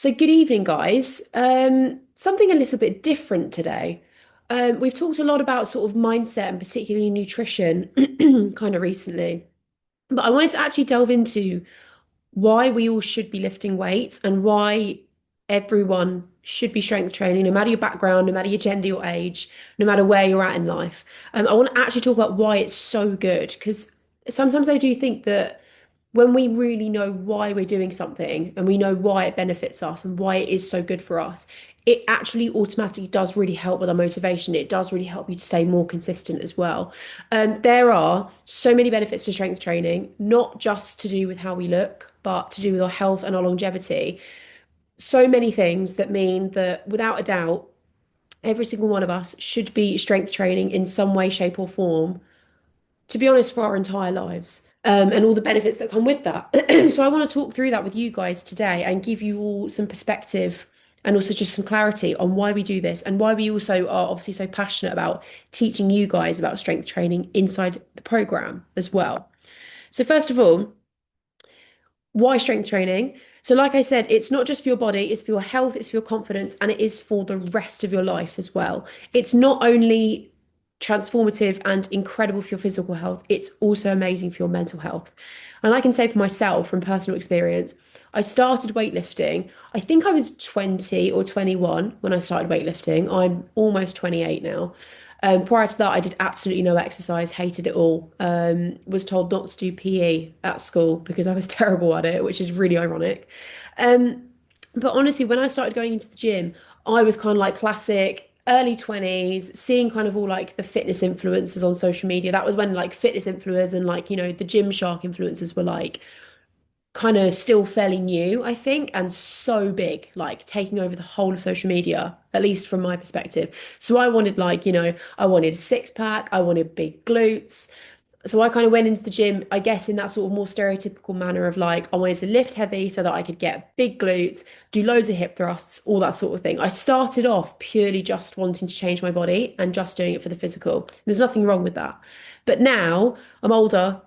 So, good evening, guys. Something a little bit different today. We've talked a lot about sort of mindset and particularly nutrition kind of recently, but I wanted to actually delve into why we all should be lifting weights and why everyone should be strength training, no matter your background, no matter your gender, your age, no matter where you're at in life. I want to actually talk about why it's so good because sometimes I do think that when we really know why we're doing something and we know why it benefits us and why it is so good for us, it actually automatically does really help with our motivation. It does really help you to stay more consistent as well. There are so many benefits to strength training, not just to do with how we look, but to do with our health and our longevity. So many things that mean that without a doubt, every single one of us should be strength training in some way, shape, or form, to be honest, for our entire lives. And all the benefits that come with that. So I want to talk through that with you guys today and give you all some perspective and also just some clarity on why we do this and why we also are obviously so passionate about teaching you guys about strength training inside the program as well. So first of all, why strength training? So like I said, it's not just for your body, it's for your health, it's for your confidence, and it is for the rest of your life as well. It's not only transformative and incredible for your physical health, it's also amazing for your mental health. And I can say for myself from personal experience, I started weightlifting. I think I was 20 or 21 when I started weightlifting. I'm almost 28 now. Prior to that, I did absolutely no exercise, hated it all. Was told not to do PE at school because I was terrible at it, which is really ironic. Um, but honestly, when I started going into the gym, I was kind of like classic early 20s, seeing kind of all like the fitness influencers on social media. That was when like fitness influencers and like, the Gymshark influencers were like kind of still fairly new, I think, and so big, like taking over the whole of social media, at least from my perspective. So I wanted like, I wanted a six pack, I wanted big glutes. So I kind of went into the gym, I guess, in that sort of more stereotypical manner of like, I wanted to lift heavy so that I could get big glutes, do loads of hip thrusts, all that sort of thing. I started off purely just wanting to change my body and just doing it for the physical. There's nothing wrong with that. But now I'm older,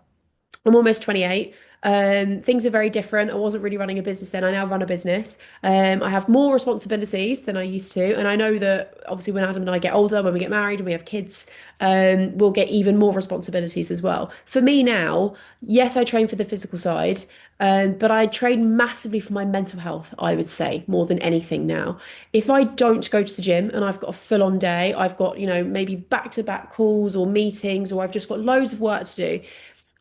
I'm almost 28. Things are very different. I wasn't really running a business then. I now run a business. I have more responsibilities than I used to. And I know that obviously when Adam and I get older, when we get married and we have kids, we'll get even more responsibilities as well. For me now, yes, I train for the physical side, but I train massively for my mental health, I would say, more than anything now. If I don't go to the gym and I've got a full-on day, I've got, maybe back-to-back calls or meetings, or I've just got loads of work to do,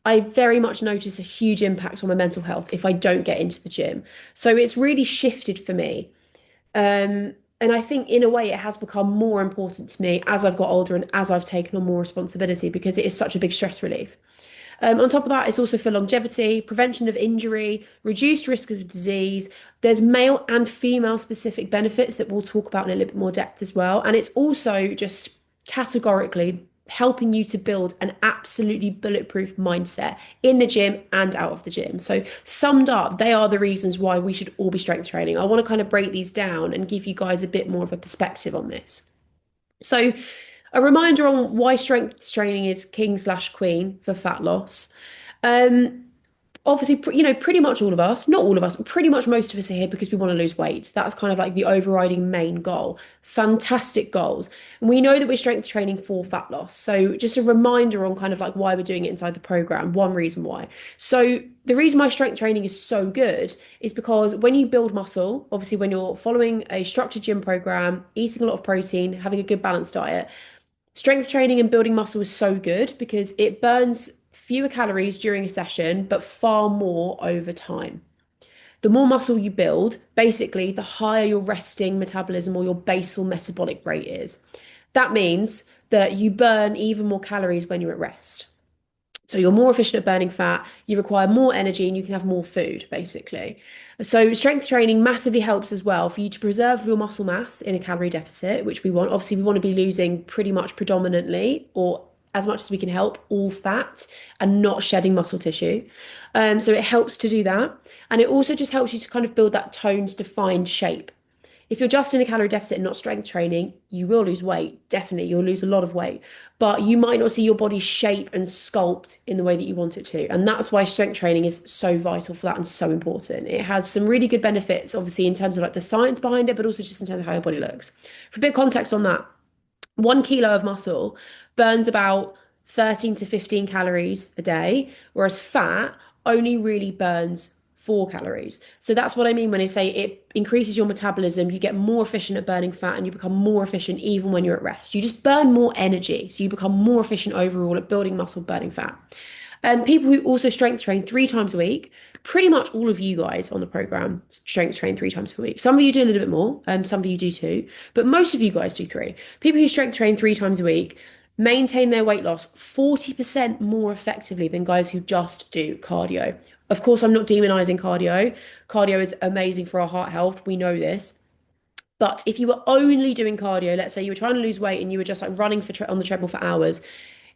I very much notice a huge impact on my mental health if I don't get into the gym. So it's really shifted for me. And I think in a way it has become more important to me as I've got older and as I've taken on more responsibility because it is such a big stress relief. On top of that, it's also for longevity, prevention of injury, reduced risk of disease. There's male and female specific benefits that we'll talk about in a little bit more depth as well. And it's also just categorically helping you to build an absolutely bulletproof mindset in the gym and out of the gym. So, summed up, they are the reasons why we should all be strength training. I want to kind of break these down and give you guys a bit more of a perspective on this. So, a reminder on why strength training is king slash queen for fat loss. Um, Obviously, pretty much all of us, not all of us, but pretty much most of us are here because we want to lose weight. That's kind of like the overriding main goal. Fantastic goals. And we know that we're strength training for fat loss. So just a reminder on kind of like why we're doing it inside the program, one reason why. So the reason why strength training is so good is because when you build muscle, obviously when you're following a structured gym program, eating a lot of protein, having a good balanced diet, strength training and building muscle is so good because it burns fewer calories during a session, but far more over time. The more muscle you build, basically, the higher your resting metabolism or your basal metabolic rate is. That means that you burn even more calories when you're at rest. So you're more efficient at burning fat, you require more energy, and you can have more food, basically. So strength training massively helps as well for you to preserve your muscle mass in a calorie deficit, which we want. Obviously, we want to be losing pretty much predominantly or as much as we can help all fat and not shedding muscle tissue. So it helps to do that. And it also just helps you to kind of build that toned, defined shape. If you're just in a calorie deficit and not strength training, you will lose weight. Definitely, you'll lose a lot of weight, but you might not see your body shape and sculpt in the way that you want it to. And that's why strength training is so vital for that and so important. It has some really good benefits, obviously, in terms of like the science behind it, but also just in terms of how your body looks. For a bit of context on that, 1 kilo of muscle burns about 13 to 15 calories a day, whereas fat only really burns 4 calories. So that's what I mean when I say it increases your metabolism, you get more efficient at burning fat and you become more efficient even when you're at rest. You just burn more energy. So you become more efficient overall at building muscle, burning fat. People who also strength train 3 times a week, pretty much all of you guys on the program strength train 3 times per week. Some of you do a little bit more, some of you do two, but most of you guys do three. People who strength train 3 times a week maintain their weight loss 40% more effectively than guys who just do cardio. Of course, I'm not demonizing cardio. Cardio is amazing for our heart health. We know this. But if you were only doing cardio, let's say you were trying to lose weight and you were just like running on the treadmill for hours,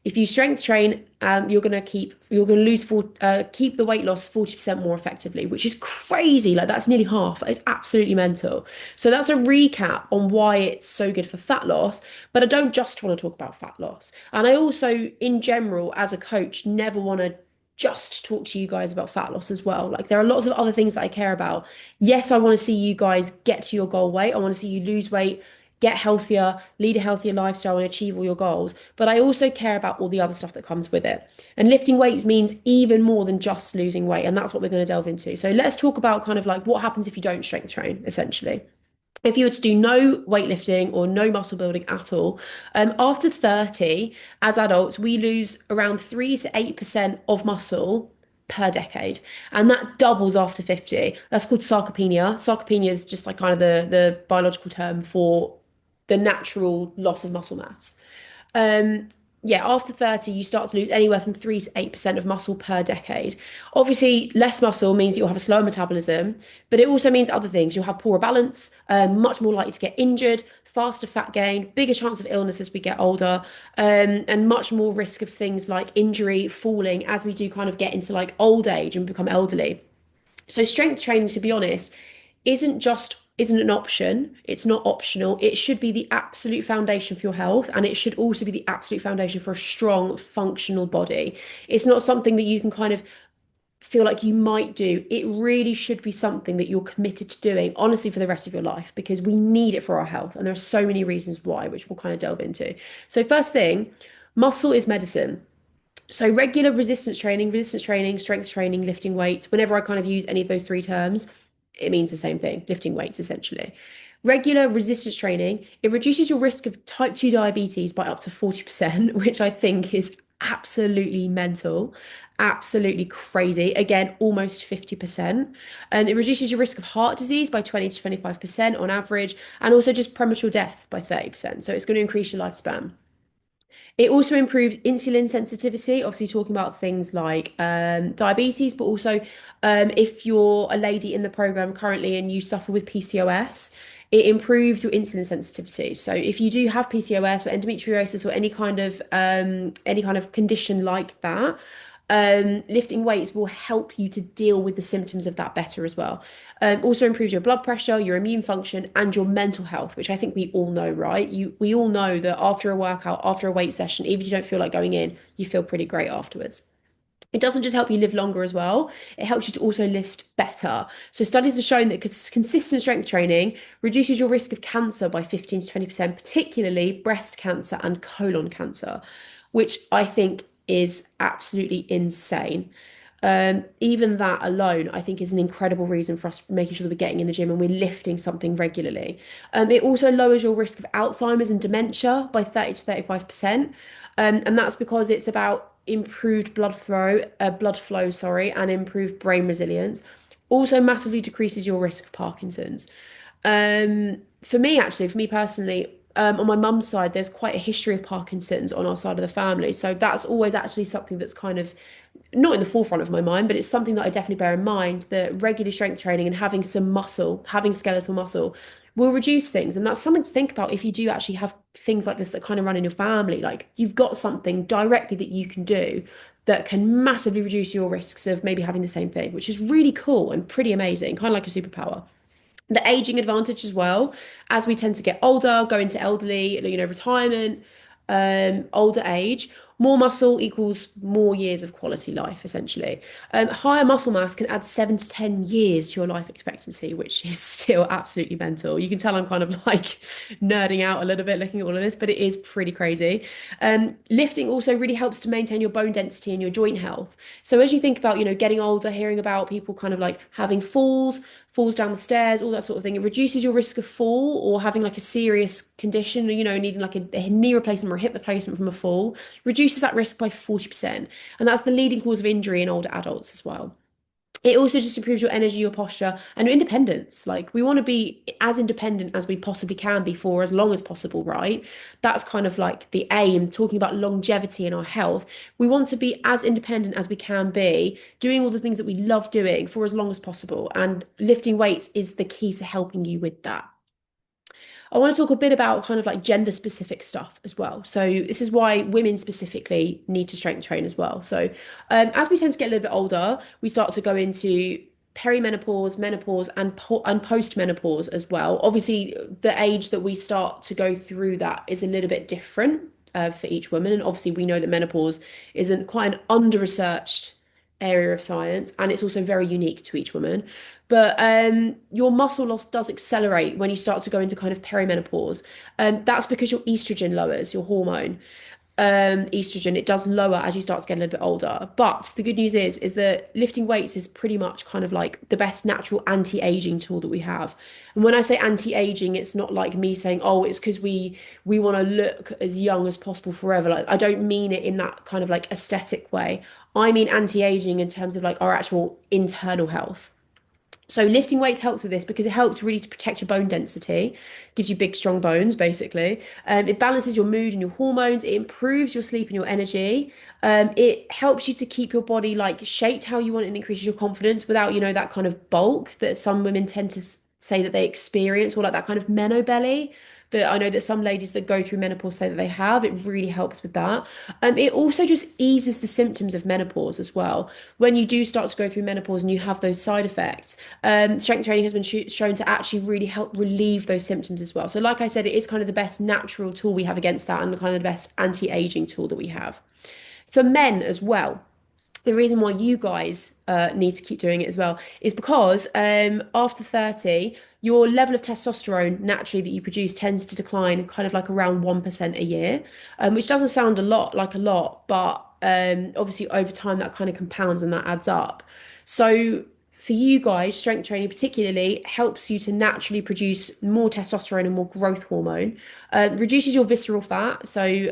if you strength train, you're gonna keep the weight loss 40% more effectively, which is crazy. Like that's nearly half. It's absolutely mental. So that's a recap on why it's so good for fat loss. But I don't just want to talk about fat loss. And I also, in general, as a coach, never want to just talk to you guys about fat loss as well. Like there are lots of other things that I care about. Yes, I want to see you guys get to your goal weight. I want to see you lose weight, get healthier, lead a healthier lifestyle, and achieve all your goals. But I also care about all the other stuff that comes with it. And lifting weights means even more than just losing weight. And that's what we're going to delve into. So let's talk about kind of like what happens if you don't strength train, essentially. If you were to do no weightlifting or no muscle building at all, after 30, as adults, we lose around 3 to 8% of muscle per decade. And that doubles after 50. That's called sarcopenia. Sarcopenia is just like kind of the biological term for the natural loss of muscle mass. Um, yeah, after 30, you start to lose anywhere from 3 to 8% of muscle per decade. Obviously, less muscle means you'll have a slower metabolism, but it also means other things. You'll have poorer balance, much more likely to get injured, faster fat gain, bigger chance of illness as we get older, and much more risk of things like injury, falling, as we do kind of get into like old age and become elderly. So strength training, to be honest, isn't an option. It's not optional. It should be the absolute foundation for your health, and it should also be the absolute foundation for a strong, functional body. It's not something that you can kind of feel like you might do. It really should be something that you're committed to doing, honestly, for the rest of your life, because we need it for our health. And there are so many reasons why, which we'll kind of delve into. So, first thing, muscle is medicine. So regular resistance training, strength training, lifting weights, whenever I kind of use any of those three terms, it means the same thing, lifting weights essentially. Regular resistance training, it reduces your risk of type 2 diabetes by up to 40%, which I think is absolutely mental, absolutely crazy. Again, almost 50%. And it reduces your risk of heart disease by 20 to 25% on average, and also just premature death by 30%. So it's going to increase your lifespan. It also improves insulin sensitivity, obviously talking about things like diabetes, but also if you're a lady in the program currently and you suffer with PCOS, it improves your insulin sensitivity. So if you do have PCOS or endometriosis or any kind of condition like that, lifting weights will help you to deal with the symptoms of that better as well. Also improves your blood pressure, your immune function, and your mental health, which I think we all know, right? We all know that after a workout, after a weight session, even if you don't feel like going in, you feel pretty great afterwards. It doesn't just help you live longer as well, it helps you to also lift better. So studies have shown that consistent strength training reduces your risk of cancer by 15 to 20%, particularly breast cancer and colon cancer, which I think is absolutely insane. Even that alone, I think, is an incredible reason for us making sure that we're getting in the gym and we're lifting something regularly. It also lowers your risk of Alzheimer's and dementia by 30 to 35%. And that's because it's about improved blood flow, sorry, and improved brain resilience. Also massively decreases your risk of Parkinson's. For me personally, on my mum's side, there's quite a history of Parkinson's on our side of the family. So that's always actually something that's kind of not in the forefront of my mind, but it's something that I definitely bear in mind, that regular strength training and having some muscle, having skeletal muscle will reduce things. And that's something to think about if you do actually have things like this that kind of run in your family. Like you've got something directly that you can do that can massively reduce your risks of maybe having the same thing, which is really cool and pretty amazing, kind of like a superpower. The aging advantage as well, as we tend to get older, go into elderly, retirement, older age, more muscle equals more years of quality life, essentially. Higher muscle mass can add 7 to 10 years to your life expectancy, which is still absolutely mental. You can tell I'm kind of like nerding out a little bit looking at all of this, but it is pretty crazy. Lifting also really helps to maintain your bone density and your joint health. So as you think about, getting older, hearing about people kind of like having falls down the stairs, all that sort of thing. It reduces your risk of fall or having like a serious condition, needing like a knee replacement or a hip replacement from a fall, reduces that risk by 40%. And that's the leading cause of injury in older adults as well. It also just improves your energy, your posture, and your independence. Like, we want to be as independent as we possibly can be for as long as possible, right? That's kind of like the aim, talking about longevity in our health. We want to be as independent as we can be, doing all the things that we love doing for as long as possible. And lifting weights is the key to helping you with that. I want to talk a bit about kind of like gender specific stuff as well. So this is why women specifically need to strength train as well. So as we tend to get a little bit older, we start to go into perimenopause, menopause, and postmenopause as well. Obviously, the age that we start to go through that is a little bit different for each woman, and obviously we know that menopause isn't quite an under-researched area of science, and it's also very unique to each woman. But your muscle loss does accelerate when you start to go into kind of perimenopause. That's because your estrogen lowers, your hormone. Estrogen, it does lower as you start to get a little bit older. But the good news is that lifting weights is pretty much kind of like the best natural anti-aging tool that we have. And when I say anti-aging, it's not like me saying, oh, it's because we want to look as young as possible forever. Like, I don't mean it in that kind of like aesthetic way. I mean anti-aging in terms of like our actual internal health. So lifting weights helps with this because it helps really to protect your bone density, gives you big, strong bones, basically. It balances your mood and your hormones. It improves your sleep and your energy. It helps you to keep your body like shaped how you want it and increases your confidence without, that kind of bulk that some women tend to say that they experience, or like that kind of meno belly that I know that some ladies that go through menopause say that they have. It really helps with that. It also just eases the symptoms of menopause as well. When you do start to go through menopause and you have those side effects, strength training has been shown to actually really help relieve those symptoms as well. So, like I said, it is kind of the best natural tool we have against that, and kind of the best anti-aging tool that we have. For men as well, the reason why you guys need to keep doing it as well is because after 30, your level of testosterone naturally that you produce tends to decline kind of like around 1% a year, which doesn't sound a lot like a lot, but obviously over time that kind of compounds and that adds up. So for you guys, strength training particularly helps you to naturally produce more testosterone and more growth hormone. Reduces your visceral fat. So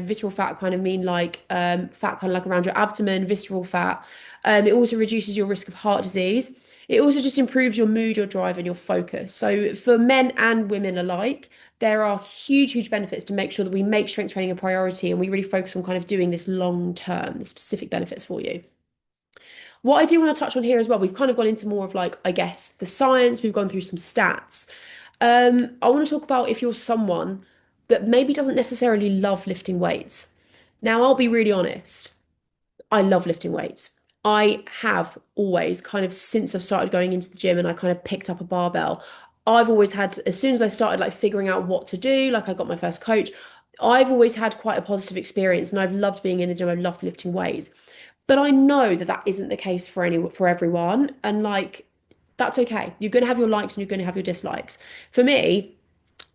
visceral fat kind of mean like fat kind of like around your abdomen, visceral fat. It also reduces your risk of heart disease. It also just improves your mood, your drive, and your focus. So for men and women alike, there are huge, huge benefits to make sure that we make strength training a priority and we really focus on kind of doing this long term, the specific benefits for you. What I do want to touch on here as well, we've kind of gone into more of like, I guess, the science, we've gone through some stats. I want to talk about if you're someone that maybe doesn't necessarily love lifting weights. Now, I'll be really honest. I love lifting weights. I have always kind of since I've started going into the gym and I kind of picked up a barbell. I've always had, as soon as I started like figuring out what to do, like I got my first coach, I've always had quite a positive experience and I've loved being in the gym. I've loved lifting weights. But I know that that isn't the case for everyone, and like that's okay. You're going to have your likes and you're going to have your dislikes. For me,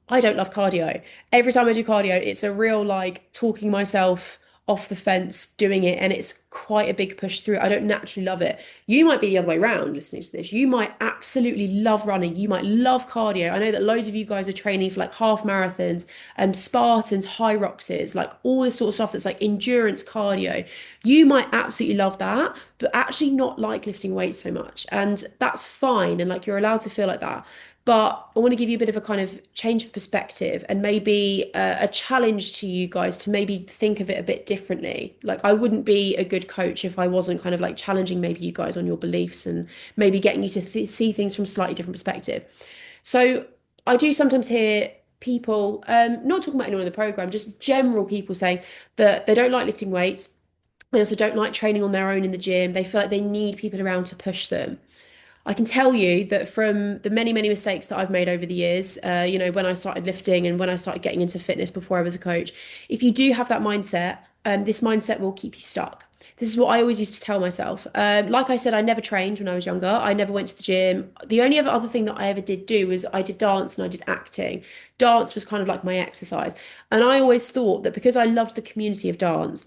I don't love cardio. Every time I do cardio, it's a real like talking myself off the fence doing it, and it's quite a big push through. I don't naturally love it. You might be the other way around listening to this. You might absolutely love running. You might love cardio. I know that loads of you guys are training for like half marathons and Spartans, high roxes, like all this sort of stuff that's like endurance cardio. You might absolutely love that, but actually not like lifting weights so much. And that's fine. And like you're allowed to feel like that. But I want to give you a bit of a kind of change of perspective and maybe a challenge to you guys to maybe think of it a bit differently. Like, I wouldn't be a good coach if I wasn't kind of like challenging maybe you guys on your beliefs and maybe getting you to see things from a slightly different perspective. So I do sometimes hear people, not talking about anyone in the program, just general people saying that they don't like lifting weights. They also don't like training on their own in the gym. They feel like they need people around to push them. I can tell you that from the many, many mistakes that I've made over the years, when I started lifting and when I started getting into fitness before I was a coach, if you do have that mindset, this mindset will keep you stuck. This is what I always used to tell myself. Like I said, I never trained when I was younger. I never went to the gym. The only other thing that I ever did do was I did dance and I did acting. Dance was kind of like my exercise. And I always thought that because I loved the community of dance,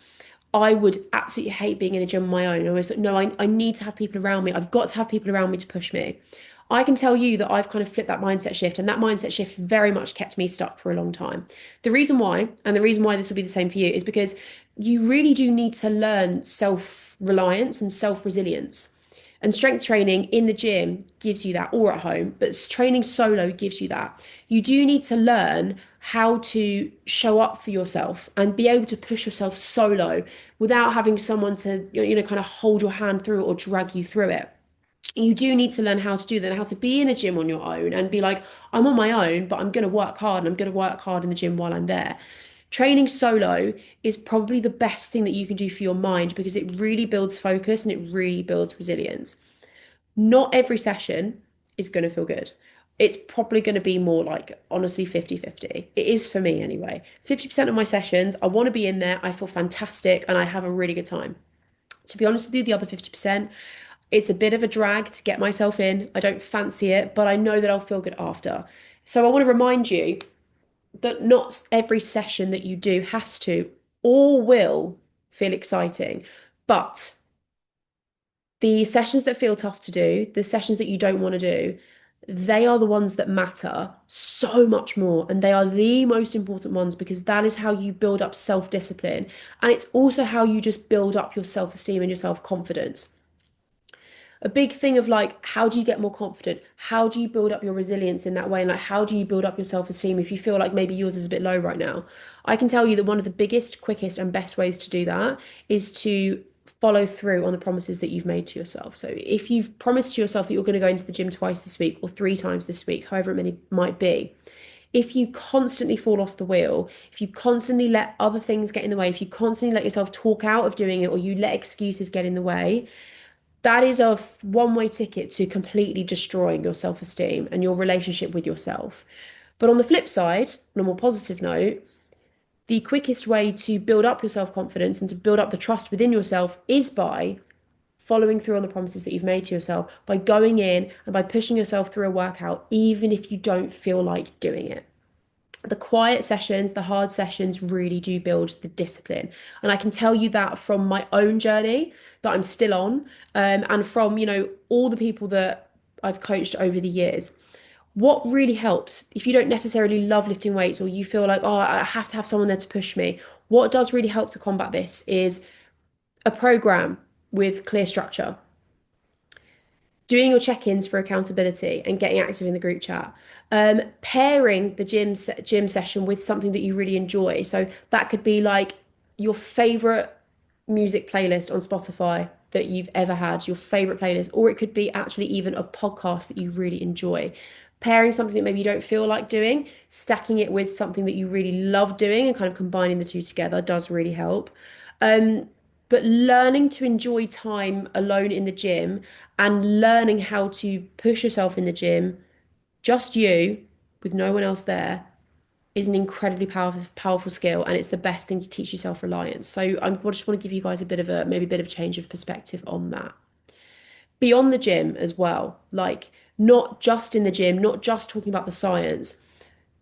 I would absolutely hate being in a gym on my own. I was like, no, I need to have people around me. I've got to have people around me to push me. I can tell you that I've kind of flipped that mindset shift, and that mindset shift very much kept me stuck for a long time. The reason why, and the reason why this will be the same for you, is because you really do need to learn self-reliance and self-resilience. And strength training in the gym gives you that, or at home, but training solo gives you that. You do need to learn how to show up for yourself and be able to push yourself solo without having someone to, kind of hold your hand through it or drag you through it. You do need to learn how to do that, how to be in a gym on your own and be like, I'm on my own, but I'm going to work hard and I'm going to work hard in the gym while I'm there. Training solo is probably the best thing that you can do for your mind because it really builds focus and it really builds resilience. Not every session is going to feel good. It's probably going to be more like, honestly, 50-50. It is for me anyway. 50% of my sessions, I want to be in there, I feel fantastic, and I have a really good time. To be honest with you, the other 50%, it's a bit of a drag to get myself in. I don't fancy it, but I know that I'll feel good after. So I want to remind you that not every session that you do has to or will feel exciting, but the sessions that feel tough to do, the sessions that you don't want to do, they are the ones that matter so much more. And they are the most important ones because that is how you build up self-discipline. And it's also how you just build up your self-esteem and your self-confidence. A big thing of like, how do you get more confident? How do you build up your resilience in that way? And like, how do you build up your self-esteem if you feel like maybe yours is a bit low right now? I can tell you that one of the biggest, quickest, and best ways to do that is to follow through on the promises that you've made to yourself. So if you've promised to yourself that you're going to go into the gym twice this week or 3 times this week, however many might be, if you constantly fall off the wheel, if you constantly let other things get in the way, if you constantly let yourself talk out of doing it or you let excuses get in the way, that is a one-way ticket to completely destroying your self-esteem and your relationship with yourself. But on the flip side, on a more positive note, the quickest way to build up your self-confidence and to build up the trust within yourself is by following through on the promises that you've made to yourself, by going in and by pushing yourself through a workout, even if you don't feel like doing it. The quiet sessions, the hard sessions really do build the discipline. And I can tell you that from my own journey that I'm still on, and from, all the people that I've coached over the years. What really helps if you don't necessarily love lifting weights or you feel like, oh, I have to have someone there to push me, what does really help to combat this is a program with clear structure, doing your check-ins for accountability and getting active in the group chat, pairing the gym session with something that you really enjoy. So that could be like your favorite music playlist on Spotify that you've ever had, your favorite playlist, or it could be actually even a podcast that you really enjoy. Pairing something that maybe you don't feel like doing, stacking it with something that you really love doing and kind of combining the two together does really help. Um, but learning to enjoy time alone in the gym and learning how to push yourself in the gym, just you, with no one else there, is an incredibly powerful skill, and it's the best thing to teach you self-reliance. So I just want to give you guys a bit of a maybe a bit of change of perspective on that. Beyond the gym as well, like not just in the gym, not just talking about the science.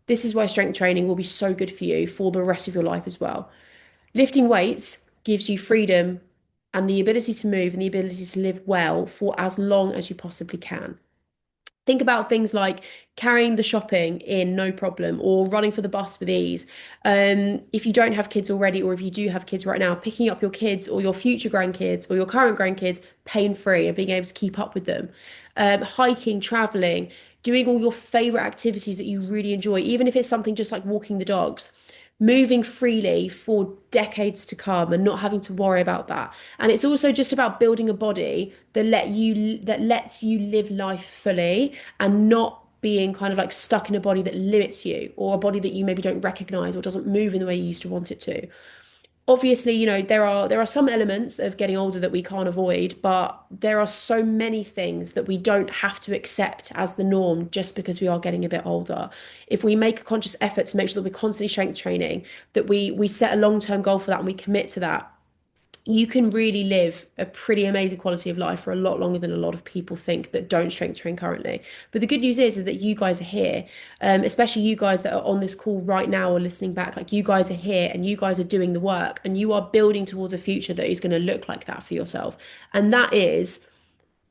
This is why strength training will be so good for you for the rest of your life as well. Lifting weights gives you freedom and the ability to move and the ability to live well for as long as you possibly can. Think about things like carrying the shopping in no problem or running for the bus with ease. If you don't have kids already, or if you do have kids right now, picking up your kids or your future grandkids or your current grandkids pain-free and being able to keep up with them. Hiking, traveling, doing all your favorite activities that you really enjoy, even if it's something just like walking the dogs, moving freely for decades to come and not having to worry about that. And it's also just about building a body that lets you live life fully and not being kind of like stuck in a body that limits you or a body that you maybe don't recognize or doesn't move in the way you used to want it to. obviously, there are some elements of getting older that we can't avoid, but there are so many things that we don't have to accept as the norm just because we are getting a bit older. If we make a conscious effort to make sure that we're constantly strength training, that we set a long-term goal for that and we commit to that, you can really live a pretty amazing quality of life for a lot longer than a lot of people think that don't strength train currently. But the good news is that you guys are here, especially you guys that are on this call right now or listening back. Like, you guys are here and you guys are doing the work and you are building towards a future that is going to look like that for yourself. And that is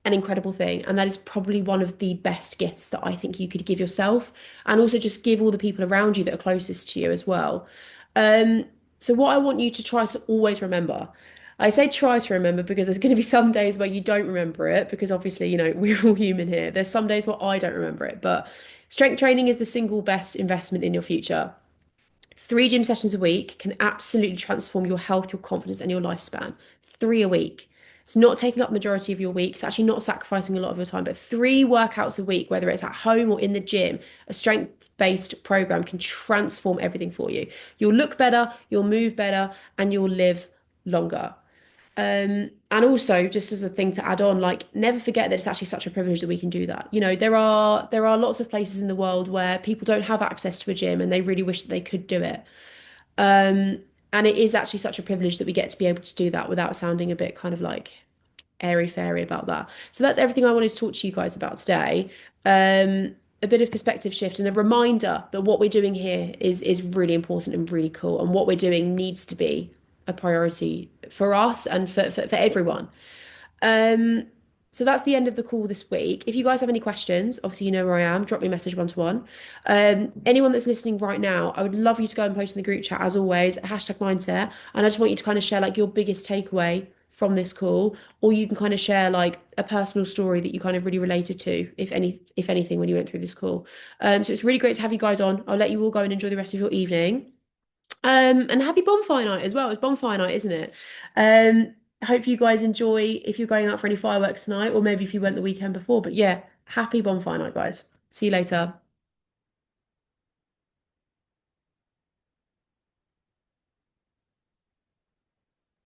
an incredible thing. And that is probably one of the best gifts that I think you could give yourself, and also just give all the people around you that are closest to you as well. Um, so what I want you to try to always remember, I say try to remember because there's going to be some days where you don't remember it, because obviously, we're all human here. There's some days where I don't remember it, but strength training is the single best investment in your future. 3 gym sessions a week can absolutely transform your health, your confidence, and your lifespan. 3 a week. It's not taking up majority of your week. It's actually not sacrificing a lot of your time, but 3 workouts a week, whether it's at home or in the gym, a strength-based program can transform everything for you. You'll look better, you'll move better, and you'll live longer. And also, just as a thing to add on, like, never forget that it's actually such a privilege that we can do that. There are lots of places in the world where people don't have access to a gym and they really wish that they could do it. Um, and it is actually such a privilege that we get to be able to do that without sounding a bit kind of like airy fairy about that. So that's everything I wanted to talk to you guys about today. A bit of perspective shift and a reminder that what we're doing here is really important and really cool, and what we're doing needs to be a priority for us and for everyone. Um, so that's the end of the call this week. If you guys have any questions, obviously you know where I am. Drop me a message one to one. Anyone that's listening right now, I would love you to go and post in the group chat as always, hashtag mindset. And I just want you to kind of share like your biggest takeaway from this call, or you can kind of share like a personal story that you kind of really related to, if anything, when you went through this call. So it's really great to have you guys on. I'll let you all go and enjoy the rest of your evening. And happy bonfire night as well. It's bonfire night, isn't it? I hope you guys enjoy if you're going out for any fireworks tonight, or maybe if you went the weekend before. But yeah, happy bonfire night, guys. See you later.